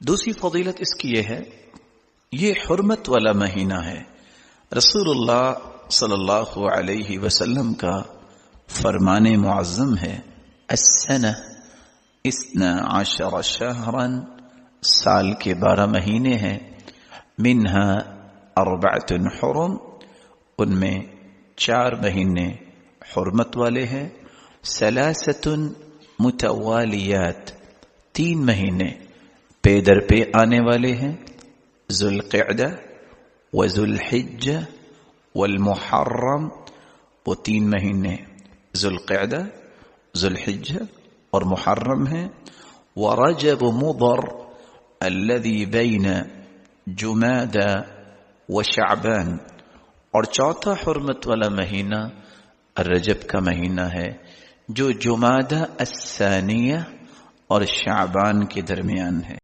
دوسری فضیلت اس کی یہ ہے، یہ حرمت والا مہینہ ہے۔ رسول اللہ صلی اللہ علیہ وسلم کا فرمان معظم ہے، السنہ 12 شہرا، سال کے 12 مہینے ہیں، منہا 4 حرم، ان میں 4 مہینے حرمت والے ہیں، 3 متوالیات، 3 مہینے پے در پہ آنے والے ہیں، ذوالقعدہ وذوالحجہ والمحرم، وہ 3 مہینے ذوالقعدہ، ذوالحجہ اور محرم ہیں، ورجب مضر الذي بین جمادى وشعبان، اور چوتھا حرمت والا مہینہ رجب کا مہینہ ہے جو جمادى الثانیہ اور شعبان کے درمیان ہے۔